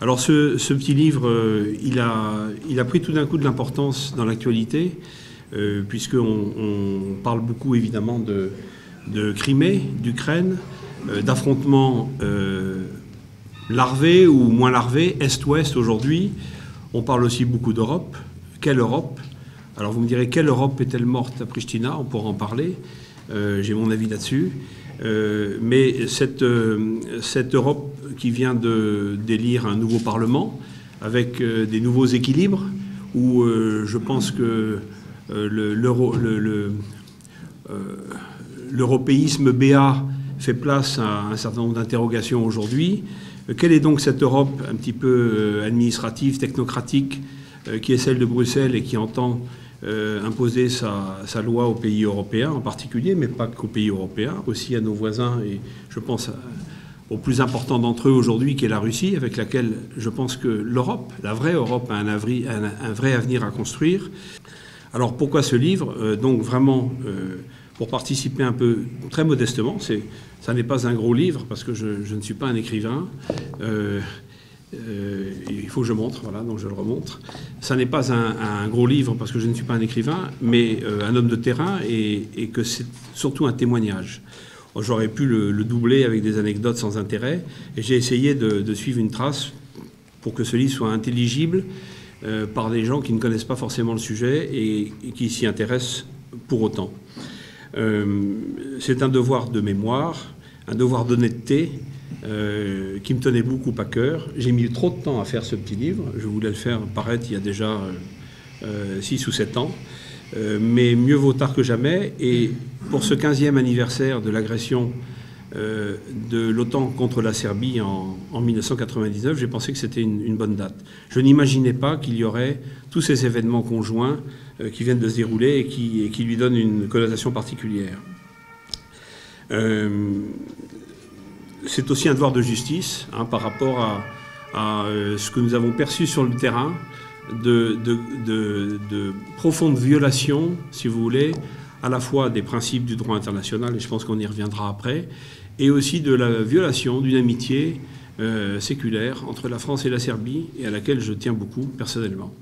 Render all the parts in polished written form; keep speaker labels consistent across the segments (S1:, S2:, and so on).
S1: Alors ce petit livre, il a pris tout d'un coup de l'importance dans l'actualité, puisqu'on parle beaucoup évidemment de Crimée, d'Ukraine, d'affrontements larvés ou moins larvés, Est-Ouest aujourd'hui. On parle aussi beaucoup d'Europe. Quelle Europe? Alors vous me direz, quelle Europe est-elle morte à Pristina? On pourra en parler. J'ai mon avis là-dessus. Mais cette Europe qui vient d'élire un nouveau Parlement, avec des nouveaux équilibres, où je pense que l'européisme béat fait place à un certain nombre d'interrogations aujourd'hui. Quelle est donc cette Europe un petit peu administrative, technocratique, qui est celle de Bruxelles et qui entend imposer sa loi aux pays européens en particulier, mais pas qu'aux pays européens, aussi à nos voisins et je pense au plus important d'entre eux aujourd'hui, qui est la Russie, avec laquelle je pense que l'Europe, la vraie Europe, a un vrai avenir à construire. Alors pourquoi ce livre? Donc vraiment pour participer un peu, très modestement, ça n'est pas un gros livre parce que je ne suis pas un écrivain. Il faut que je montre, voilà, donc je le remontre. Ça n'est pas un gros livre parce que je ne suis pas un écrivain, mais un homme de terrain et que c'est surtout un témoignage. J'aurais pu le doubler avec des anecdotes sans intérêt et j'ai essayé de suivre une trace pour que ce livre soit intelligible par des gens qui ne connaissent pas forcément le sujet et qui s'y intéressent pour autant. C'est un devoir de mémoire, un devoir d'honnêteté qui me tenait beaucoup à cœur. J'ai mis trop de temps à faire ce petit livre. Je voulais le faire paraître il y a déjà 6 ou 7 ans. Mais mieux vaut tard que jamais. Et pour ce 15e anniversaire de l'agression de l'OTAN contre la Serbie en 1999, j'ai pensé que c'était une bonne date. Je n'imaginais pas qu'il y aurait tous ces événements conjoints qui viennent de se dérouler et qui lui donnent une connotation particulière. C'est aussi un devoir de justice par rapport à ce que nous avons perçu sur le terrain de profondes violations, si vous voulez, à la fois des principes du droit international, et je pense qu'on y reviendra après, et aussi de la violation d'une amitié séculaire entre la France et la Serbie, et à laquelle je tiens beaucoup personnellement.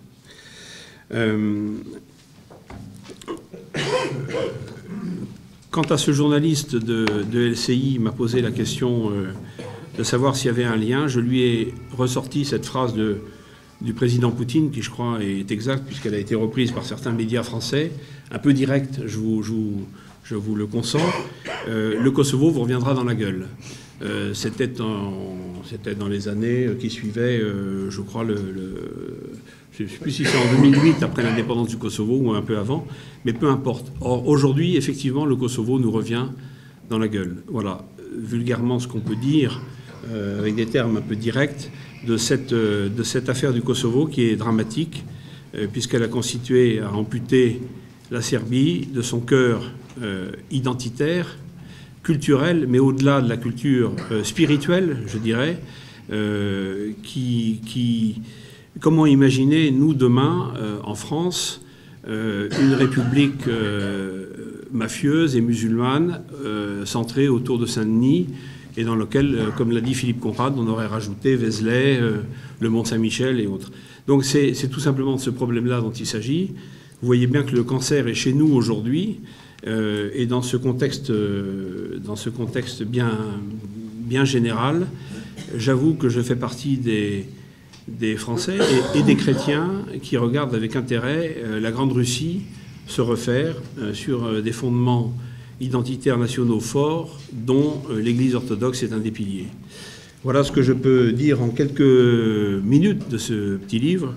S1: Quant à ce journaliste de LCI, il m'a posé la question de savoir s'il y avait un lien. Je lui ai ressorti cette phrase du président Poutine, qui je crois est exacte, puisqu'elle a été reprise par certains médias français, un peu directe, je vous le consens. Le Kosovo vous reviendra dans la gueule. C'était dans les années qui suivaient, je crois, je ne sais plus si c'est en 2008, après l'indépendance du Kosovo, ou un peu avant, mais peu importe. Or, aujourd'hui, effectivement, le Kosovo nous revient dans la gueule. Voilà, vulgairement, ce qu'on peut dire, avec des termes un peu directs, de cette affaire du Kosovo, qui est dramatique, puisqu'elle a amputé la Serbie de son cœur identitaire, culturel, mais au-delà de la culture spirituelle, je dirais, comment imaginer, nous, demain, en France, une république mafieuse et musulmane centrée autour de Saint-Denis et dans lequel, comme l'a dit Philippe Conrad, on aurait rajouté Vézelay, le Mont-Saint-Michel et autres. Donc c'est tout simplement de ce problème-là dont il s'agit. Vous voyez bien que le cancer est chez nous aujourd'hui et dans ce contexte bien général, j'avoue que je fais partie des Français et des chrétiens qui regardent avec intérêt la Grande Russie se refaire sur des fondements identitaires nationaux forts dont l'Église orthodoxe est un des piliers. Voilà ce que je peux dire en quelques minutes de ce petit livre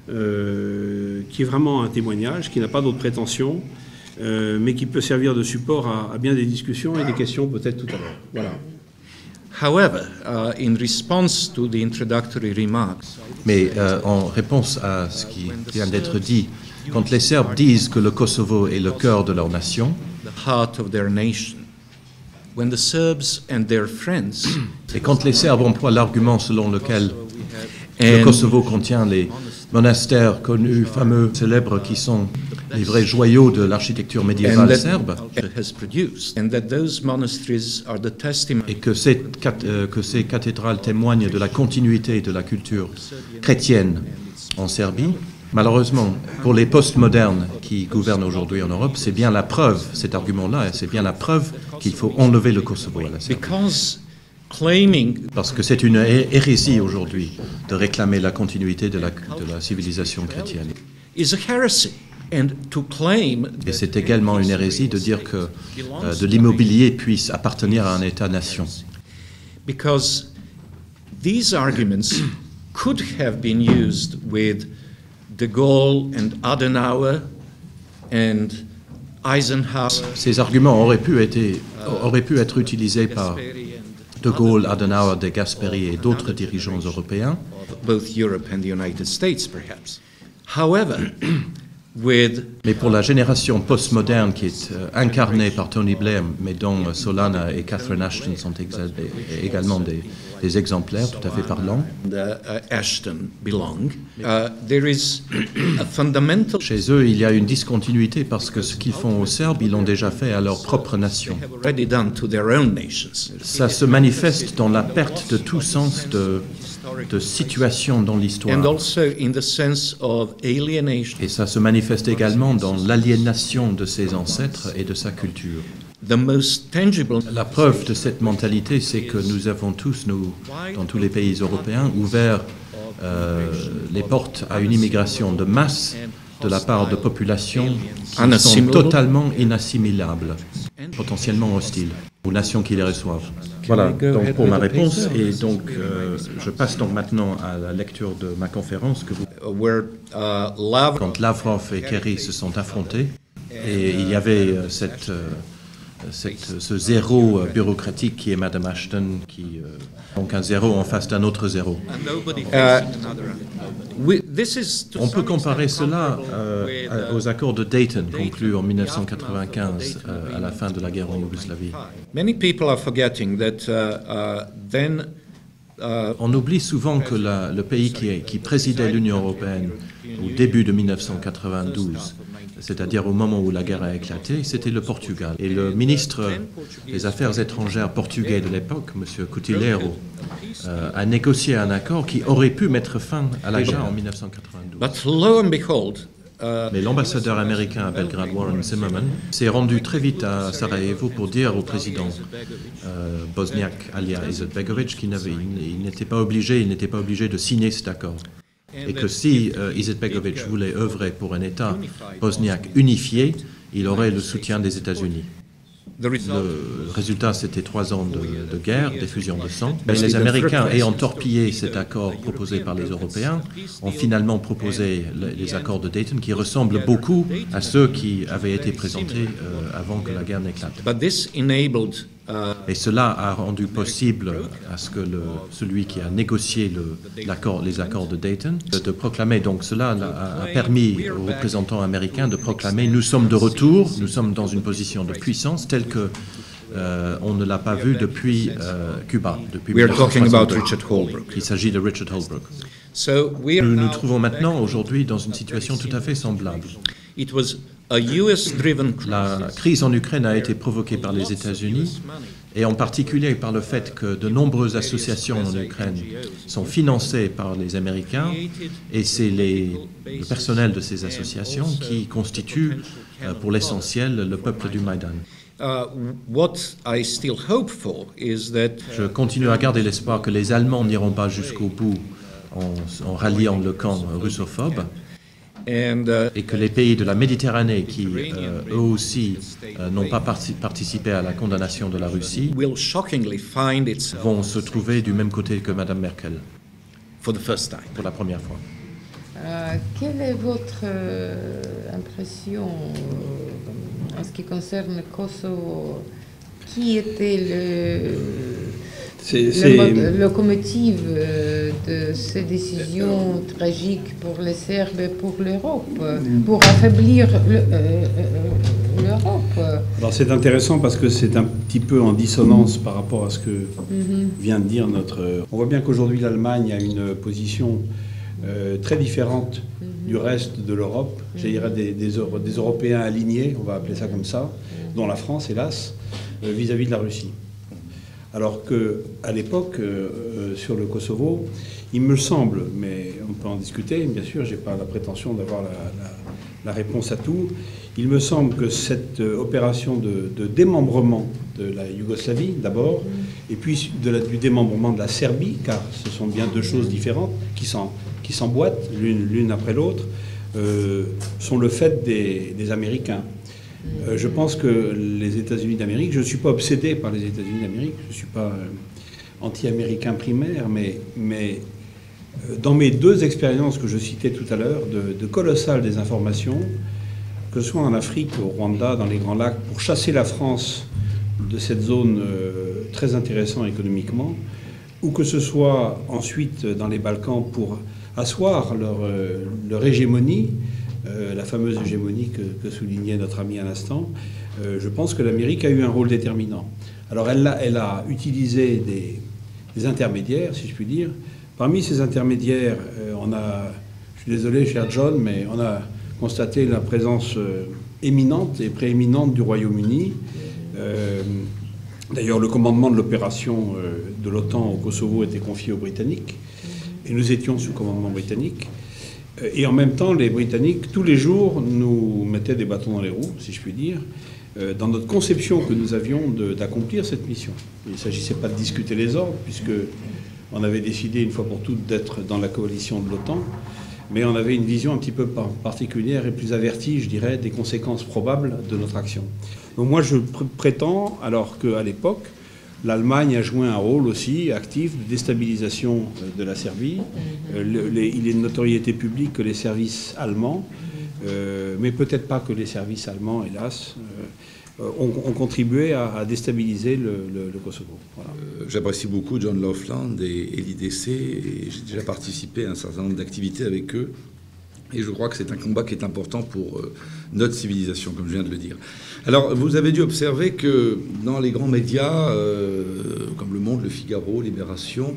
S1: qui est vraiment un témoignage, qui n'a pas d'autre prétention, mais qui peut servir de support à bien des discussions et des questions peut-être tout à l'heure. Voilà.
S2: However, in response to the introductory remarks,
S3: mais en réponse à ce qui vient d'être dit, quand les Serbes disent que le Kosovo est le cœur de leur nation,
S2: the heart of their nation, when the Serbs and their friends,
S3: et quand les Serbes emploient l'argument selon lequel le Kosovo contient les monastères connus, fameux, célèbres, qui sont les vrais joyaux de l'architecture médiévale serbe,
S2: has produced, and that those monasteries are the testimony
S3: et que ces cathédrales témoignent de la continuité de la culture chrétienne en Serbie. Malheureusement, pour les postmodernes qui gouvernent aujourd'hui en Europe, c'est bien la preuve, cet argument-là, c'est bien la preuve qu'il faut enlever le Kosovo à la Serbie. Parce que c'est une hérésie aujourd'hui de réclamer la continuité de la civilisation chrétienne.
S2: is a heresy. And to claim
S3: Et c'est également une hérésie de dire que de l'immobilier puisse appartenir à un État-nation.
S2: because these arguments could have been used with De Gaulle and Adenauer and Eisenhower.
S3: Ces arguments auraient pu être utilisés par De Gaulle, Adenauer, De Gasperi et d'autres dirigeants européens.
S2: Both Europe and the United States, perhaps. However,
S3: Mais pour la génération postmoderne qui est incarnée par Tony Blair, mais dont Solana et Catherine Ashton sont également des exemplaires tout à fait parlants,
S2: Ashton belong, there is a fundamental.
S3: Chez eux, il y a une discontinuité parce que ce qu'ils font aux Serbes, ils l'ont déjà fait à leur propre nation.
S2: Already done to their own nations.
S3: Ça se manifeste dans la perte de tout sens de situation dans l'histoire.
S2: And also in the sense of alienation.
S3: Et ça se manifeste également dans l'aliénation de ses ancêtres et de sa culture.
S2: The most tangible.
S3: La preuve de cette mentalité, c'est que nous avons tous, dans tous les pays européens, ouvert les portes à une immigration de masse de la part de populations qui sont totalement inassimilables, potentiellement hostiles aux nations qui les reçoivent. Voilà donc pour ma réponse, et donc je passe donc maintenant à la lecture de ma conférence quand Lavrov et Kerry se sont affrontés, et il y avait ce zéro bureaucratique qui est Madame Ashton, donc un zéro en face d'un autre zéro. On peut comparer cela aux accords de Dayton conclus en 1995 à la fin de la guerre en Yougoslavie.
S2: Many people are forgetting that then.
S3: On oublie souvent que le pays qui présidait l'Union européenne au début de 1992, c'est-à-dire au moment où la guerre a éclaté, c'était le Portugal. Et le ministre des Affaires étrangères portugais de l'époque, M. Coutilheiro, a négocié un accord qui aurait pu mettre fin à la guerre en 1992.
S2: But lo and behold,
S3: mais l'ambassadeur américain à Belgrade, Warren Zimmerman, s'est rendu très vite à Sarajevo pour dire au président bosniaque alias Izetbegovic qu'il n'était pas obligé de signer cet accord. Et que si Izetbegovic voulait œuvrer pour un État bosniaque unifié, il aurait le soutien des États-Unis. Le résultat, c'était 3 ans de guerre, d'effusion de sang. Mais les Américains, ayant torpillé cet accord proposé par les Européens, ont finalement proposé les accords de Dayton qui ressemblent beaucoup à ceux qui avaient été présentés avant que la guerre n'éclate. Et cela a rendu possible à ce que celui qui a négocié les accords de Dayton de proclamer, donc cela a permis aux représentants américains de proclamer « Nous sommes de retour, nous sommes dans une position de puissance telle que on ne l'a pas vu depuis Cuba, depuis 1962. Il s'agit de Richard Holbrooke. Nous nous trouvons maintenant, aujourd'hui, dans une situation tout à fait semblable. La crise en Ukraine a été provoquée par les États-Unis, et en particulier par le fait que de nombreuses associations en Ukraine sont financées par les Américains, et c'est le personnel de ces associations qui constitue pour l'essentiel le peuple du Maïdan. Je continue à garder l'espoir que les Allemands n'iront pas jusqu'au bout en ralliant le camp russophobe, et que les pays de la Méditerranée qui, eux aussi, n'ont pas participé à la condamnation de la Russie, vont se trouver du même côté que Mme Merkel, pour la première fois.
S4: Quelle est votre impression en ce qui concerne le Kosovo? Qui était le locomotive de ces décisions tragiques pour les Serbes et pour l'Europe, pour affaiblir l'Europe?
S1: Alors c'est intéressant parce que c'est un petit peu en dissonance par rapport à ce que vient de dire notre... On voit bien qu'aujourd'hui l'Allemagne a une position très différente du reste de l'Europe, je dirais des Européens alignés, on va appeler ça comme ça, dont la France, hélas, vis-à-vis de la Russie. Alors qu'à l'époque, sur le Kosovo, il me semble, mais on peut en discuter, bien sûr, je n'ai pas la prétention d'avoir la réponse à tout, il me semble que cette opération de démembrement de la Yougoslavie, d'abord, et puis du démembrement de la Serbie, car ce sont bien deux choses différentes qui s'emboîtent l'une après l'autre, sont le fait des Américains. Je pense que les États-Unis d'Amérique, je ne suis pas obsédé par les États-Unis d'Amérique, je ne suis pas anti-américain primaire, mais dans mes deux expériences que je citais tout à l'heure, de colossales désinformation, que ce soit en Afrique, au Rwanda, dans les Grands Lacs, pour chasser la France de cette zone très intéressante économiquement, ou que ce soit ensuite dans les Balkans pour asseoir leur hégémonie, la fameuse hégémonie que soulignait notre ami à l'instant, je pense que l'Amérique a eu un rôle déterminant. Alors elle a utilisé des intermédiaires, si je puis dire. Parmi ces intermédiaires, je suis désolé, cher John, mais on a constaté la présence éminente et prééminente du Royaume-Uni. D'ailleurs, le commandement de l'opération de l'OTAN au Kosovo était confié aux Britanniques, et nous étions sous commandement britannique. Et en même temps, les Britanniques, tous les jours, nous mettaient des bâtons dans les roues, si je puis dire, dans notre conception que nous avions d'accomplir cette mission. Il ne s'agissait pas de discuter les ordres, puisque on avait décidé une fois pour toutes d'être dans la coalition de l'OTAN, mais on avait une vision un petit peu particulière et plus avertie, je dirais, des conséquences probables de notre action. Donc moi, je prétends, alors qu'à l'époque, l'Allemagne a joué un rôle aussi actif de déstabilisation de la Serbie. Il est de notoriété publique que les services allemands, mais peut-être pas que les services allemands, hélas, ont contribué à déstabiliser le Kosovo. Voilà.
S5: J'apprécie beaucoup John Laughlin et l'IDC, et j'ai déjà participé à un certain nombre d'activités avec eux. Et je crois que c'est un combat qui est important pour notre civilisation, comme je viens de le dire. Alors, vous avez dû observer que dans les grands médias, comme Le Monde, Le Figaro, Libération,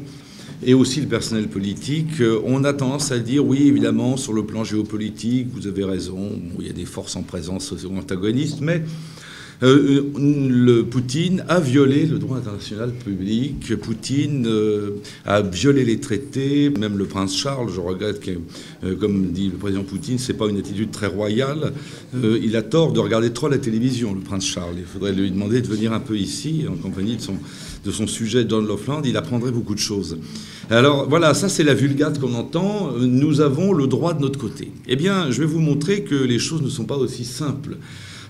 S5: et aussi le personnel politique, on a tendance à dire, oui, évidemment, sur le plan géopolitique, vous avez raison, il y a des forces en présence ou antagonistes, mais Poutine a violé le droit international public, Poutine a violé les traités, même le prince Charles, je regrette que, comme dit le président Poutine, c'est pas une attitude très royale, il a tort de regarder trop la télévision, le prince Charles. Il faudrait lui demander de venir un peu ici, en compagnie de son sujet John Laughlin, il apprendrait beaucoup de choses. Alors voilà, ça c'est la vulgate qu'on entend, nous avons le droit de notre côté. Eh bien, je vais vous montrer que les choses ne sont pas aussi simples.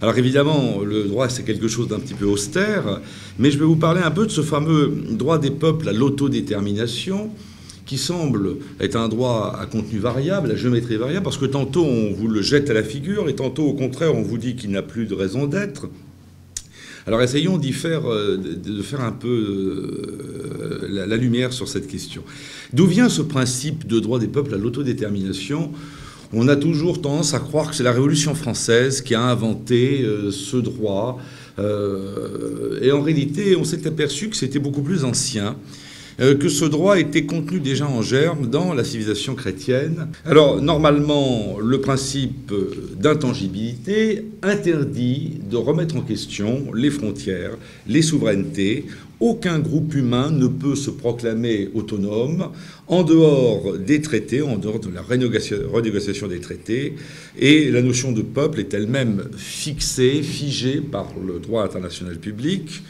S5: Alors évidemment, le droit, c'est quelque chose d'un petit peu austère, mais je vais vous parler un peu de ce fameux droit des peuples à l'autodétermination, qui semble être un droit à contenu variable, à géométrie variable, parce que tantôt on vous le jette à la figure, et tantôt au contraire on vous dit qu'il n'a plus de raison d'être. Alors essayons de faire un peu la lumière sur cette question. D'où vient ce principe de droit des peuples à l'autodétermination ? On a toujours tendance à croire que c'est la Révolution française qui a inventé ce droit. Et en réalité, on s'est aperçu que c'était beaucoup plus ancien, que ce droit était contenu déjà en germe dans la civilisation chrétienne. Alors, normalement, le principe d'intangibilité interdit de remettre en question les frontières, les souverainetés. Aucun groupe humain ne peut se proclamer autonome en dehors des traités, en dehors de la renégociation des traités. Et la notion de peuple est elle-même figée par le droit international public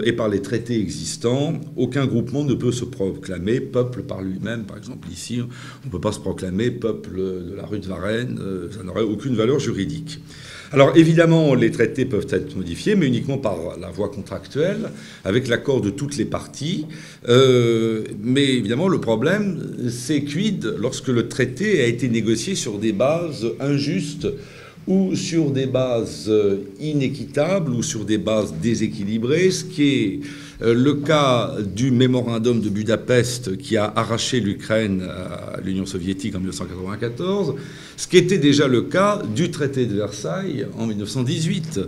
S5: et par les traités existants. Aucun groupement ne peut se proclamer peuple par lui-même. Par exemple, ici, on ne peut pas se proclamer peuple de la rue de Varennes. Ça n'aurait aucune valeur juridique. Alors évidemment, les traités peuvent être modifiés, mais uniquement par la voie contractuelle, avec l'accord de toutes les parties. Mais évidemment, le problème, c'est quid lorsque le traité a été négocié sur des bases injustes ou sur des bases inéquitables ou sur des bases déséquilibrées, ce qui est le cas du mémorandum de Budapest qui a arraché l'Ukraine à l'Union soviétique en 1994, ce qui était déjà le cas du traité de Versailles en 1918.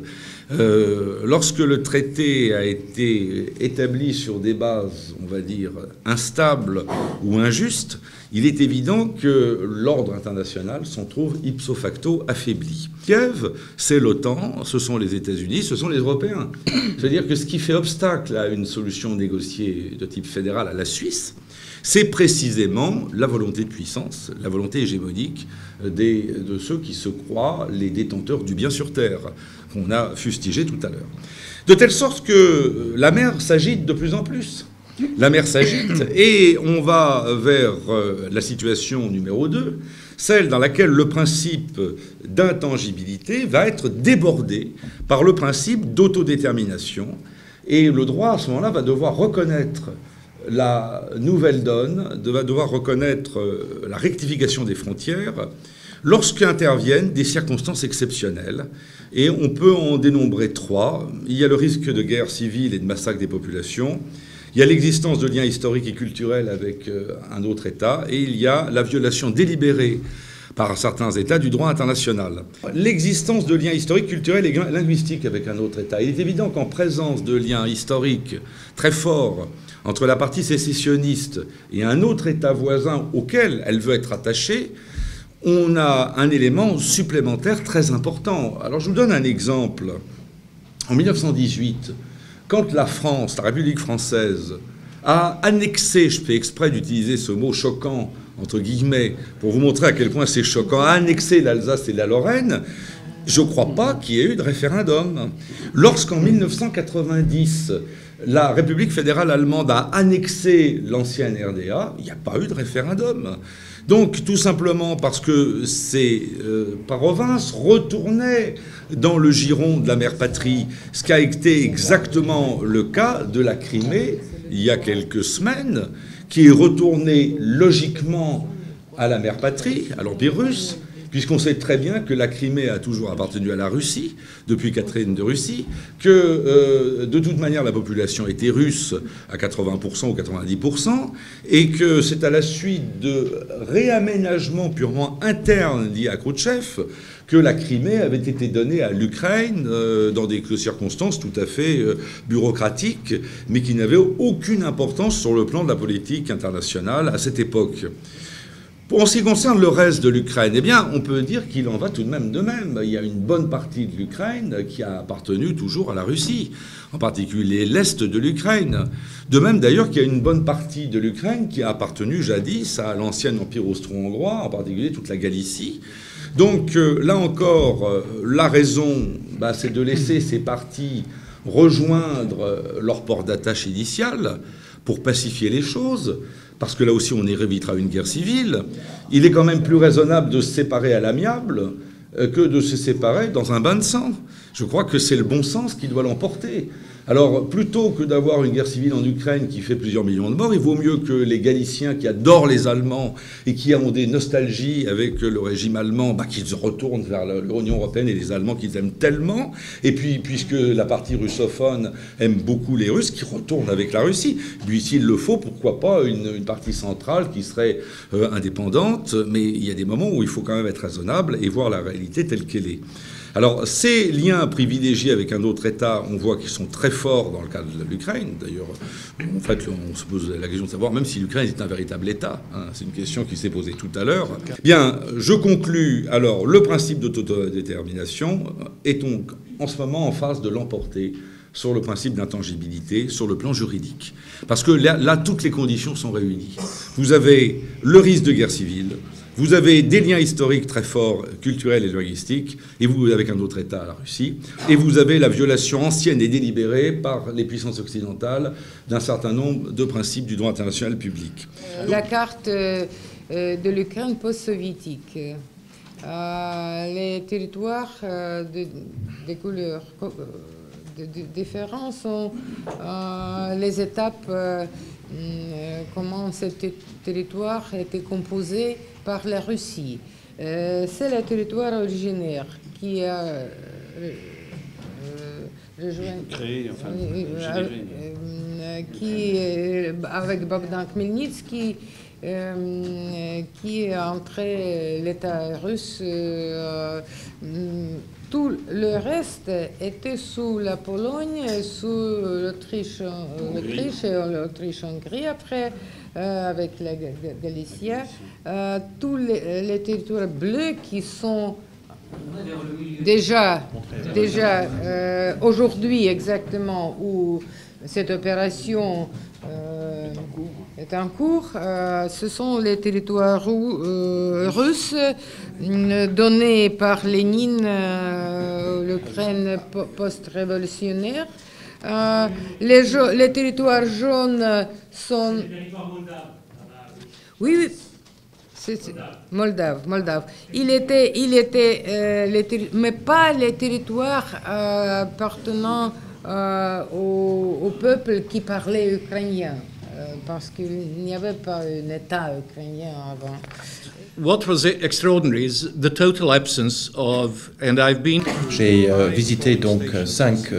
S5: Lorsque le traité a été établi sur des bases, on va dire, instables ou injustes, il est évident que l'ordre international s'en trouve ipso facto affaibli. Kiev, c'est l'OTAN, ce sont les États-Unis, ce sont les Européens. C'est-à-dire que ce qui fait obstacle à une solution négociée de type fédéral à la Suisse, c'est précisément la volonté de puissance, la volonté hégémonique de ceux qui se croient les détenteurs du bien sur terre, qu'on a fustigé tout à l'heure. De telle sorte que la mer s'agite de plus en plus. La mer s'agite et on va vers la situation numéro 2, celle dans laquelle le principe d'intangibilité va être débordé par le principe d'autodétermination. Et le droit, à ce moment-là, va devoir reconnaître la nouvelle donne, va devoir reconnaître la rectification des frontières lorsqu'interviennent des circonstances exceptionnelles. Et on peut en dénombrer 3. Il y a le risque de guerre civile et de massacre des populations. Il y a l'existence de liens historiques et culturels avec un autre État. Et il y a la violation délibérée par certains États du droit international. L'existence de liens historiques, culturels et linguistiques avec un autre État. Il est évident qu'en présence de liens historiques très forts entre la partie sécessionniste et un autre État voisin auquel elle veut être attachée, on a un élément supplémentaire très important. Alors je vous donne un exemple. En 1918, quand la France, la République française, a annexé, je fais exprès d'utiliser ce mot choquant, entre guillemets, pour vous montrer à quel point c'est choquant, a annexé l'Alsace et la Lorraine, je ne crois pas qu'il y ait eu de référendum. Lorsqu'en 1990, la République fédérale allemande a annexé l'ancienne RDA, il n'y a pas eu de référendum. Donc, tout simplement parce que ces provinces retournaient dans le giron de la mère patrie, ce qui a été exactement le cas de la Crimée il y a quelques semaines, qui est retournée logiquement à la mère patrie, à l'Empire russe, puisqu'on sait très bien que la Crimée a toujours appartenu à la Russie, depuis Catherine de Russie, que de toute manière la population était russe à 80% ou 90%, et que c'est à la suite de réaménagements purement internes liés à Khrouchtchev que la Crimée avait été donnée à l'Ukraine dans des circonstances tout à fait bureaucratiques, mais qui n'avaient aucune importance sur le plan de la politique internationale à cette époque. En ce qui concerne le reste de l'Ukraine, eh bien, on peut dire qu'il en va tout de même de même. Il y a une bonne partie de l'Ukraine qui a appartenu toujours à la Russie, en particulier l'Est de l'Ukraine. De même, d'ailleurs, qu'il y a une bonne partie de l'Ukraine qui a appartenu jadis à l'ancien empire austro-hongrois, en particulier toute la Galicie. Donc, là encore, la raison, c'est de laisser ces parties rejoindre leur port d'attache initial pour pacifier les choses, parce que là aussi on évitera une guerre civile. Il est quand même plus raisonnable de se séparer à l'amiable que de se séparer dans un bain de sang. Je crois que c'est le bon sens qui doit l'emporter. Alors, plutôt que d'avoir une guerre civile en Ukraine qui fait plusieurs millions de morts, il vaut mieux que les Galiciens qui adorent les Allemands et qui ont des nostalgies avec le régime allemand, qu'ils retournent vers l'Union européenne et les Allemands qu'ils aiment tellement. Et puis, puisque la partie russophone aime beaucoup les Russes, qui retournent avec la Russie. Puis, s'il le faut, pourquoi pas une partie centrale qui serait indépendante. Mais il y a des moments où il faut quand même être raisonnable et voir la réalité telle qu'elle est. Alors, ces liens privilégiés avec un autre État, on voit qu'ils sont très forts dans le cas de l'Ukraine. D'ailleurs, en fait, on se pose la question de savoir même si l'Ukraine est un véritable État. C'est une question qui s'est posée tout à l'heure. Bien, je conclus. Alors, le principe d'autodétermination est donc en ce moment en phase de l'emporter sur le principe d'intangibilité, sur le plan juridique. Parce que là, toutes les conditions sont réunies. Vous avez le risque de guerre civile, vous avez des liens historiques très forts, culturels et linguistiques, et vous avec un autre État, la Russie, et vous avez la violation ancienne et délibérée par les puissances occidentales d'un certain nombre de principes du droit international public.
S4: La carte de l'Ukraine post-soviétique, les territoires des couleurs différentes sont les étapes, comment ce territoire était composé par la Russie. C'est le territoire originaire qui a
S1: créé,
S4: qui, avec Bogdan Khmelnytsky, qui est entré l'État russe tout le reste était sous la Pologne, sous l'Autriche et l'Autriche-Hongrie après, avec la Galicia. Tous les territoires bleus qui sont déjà aujourd'hui exactement où cette opération est en cours, ce sont les territoires russes donnés par Lénine, l'Ukraine post-révolutionnaire. Les territoires jaunes sont... Oui, c'est Moldave. Il était mais pas les territoires appartenant au peuple qui parlait ukrainien, parce qu'il n'y avait pas un État ukrainien avant.
S2: What was extraordinary is the total absence of, and I've been...
S3: J'ai visité donc 5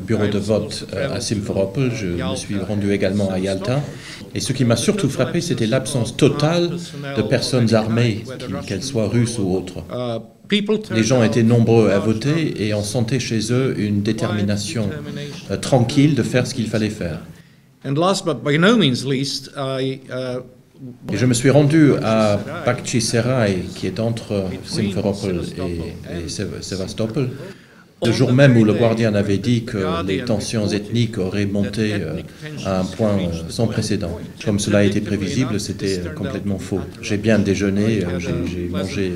S3: bureaux de vote à Simferopol. Je me suis rendu également à Yalta. Et ce qui m'a surtout frappé, c'était l'absence totale de personnes armées, qu'elles soient russes ou autres. Les gens étaient nombreux à voter et on sentait chez eux une détermination tranquille de faire ce qu'il fallait faire.
S2: And last but by no means least,
S3: Et je me suis rendu à Bakhchiserai, qui est entre Simferopol et Sevastopol, le jour même où le Guardian avait dit que les tensions ethniques auraient monté à un point sans précédent. Comme cela a été prévisible, c'était complètement faux. J'ai bien déjeuné, j'ai mangé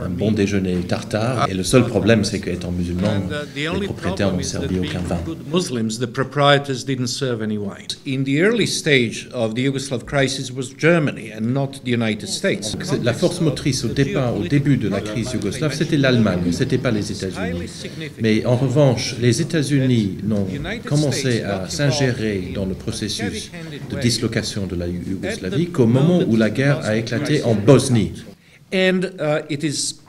S3: un bon déjeuner tartare, et le seul problème, c'est qu'étant musulman, les propriétaires n'ont servi aucun vin.
S2: Muslims, the proprietors didn't serve any wine. In the early stage of the Yugoslav crisis was Germany and not the United States.
S3: La force motrice au début de la crise yougoslave, c'était l'Allemagne, c'était pas les États-Unis. Mais en revanche, les États-Unis n'ont commencé à s'ingérer dans le processus de dislocation de la Yougoslavie qu'au moment où la guerre a éclaté en Bosnie.
S2: And it is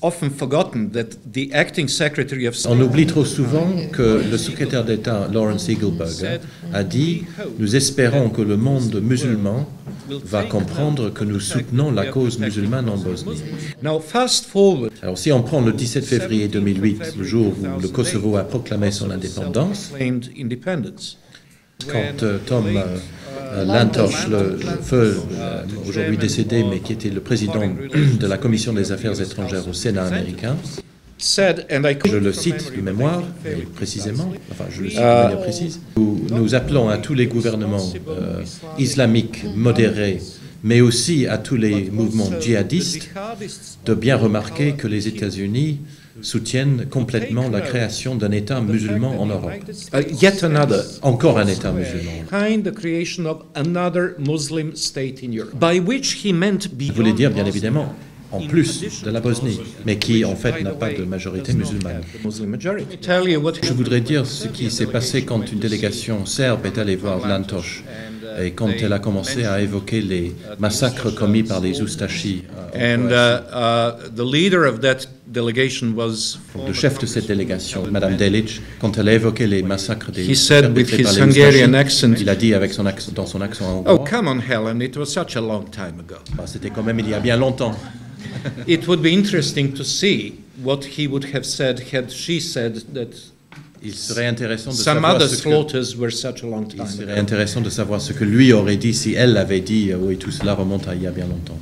S2: often forgotten that the acting secretary of
S3: On oublie trop souvent que le secrétaire d'État Lawrence Eagleburger a dit « Nous espérons que le monde musulman va comprendre que nous soutenons la cause musulmane en Bosnie. »
S2: Now, fast forward.
S3: Alors si on prend le 17 février 2008, le jour où le Kosovo a proclamé son indépendance, quand Tom Lantos, le feu aujourd'hui décédé, mais qui était le président de la Commission des Affaires étrangères au Sénat américain, je le cite de mémoire, précisément, enfin je le cite de manière précise, nous appelons à tous les gouvernements islamiques modérés, mais aussi à tous les mouvements djihadistes, de bien remarquer que les États-Unis soutiennent complètement la création d'un État musulman en Europe.
S2: Yet another.
S3: Encore un État musulman.
S2: Behind the creation of another Muslim state in Europe, by which he meant
S3: Il voulait dire, bien
S2: beyond
S3: évidemment, en plus de la Bosnie, mais qui en fait n'a pas de majorité musulmane. Je voudrais dire ce qui s'est passé quand une délégation serbe est allée voir Lantos et quand elle a commencé à évoquer les massacres commis par les Ustashi.
S2: The leader of that delegation was
S3: Le chef de cette délégation, Madame Delic, quand elle a évoqué les massacres des
S2: He said with
S3: perpétrés par
S2: his
S3: les
S2: Hungarian
S3: Ustashi,
S2: accent,
S3: il a dit avec son accent, dans son accent
S2: "Oh,
S3: hongrois,
S2: come on, Helen, it was such a long time ago."
S3: C'était quand même il y a bien longtemps.
S2: It would be interesting to see what he would have said had she said that
S3: Il serait intéressant de
S2: some
S3: savoir
S2: other
S3: ce que...
S2: slaughters were such a long
S3: Il
S2: time
S3: serait
S2: ago.
S3: intéressant de savoir ce que lui aurait dit si elle avait dit oui, tout cela remonte à il y a bien longtemps.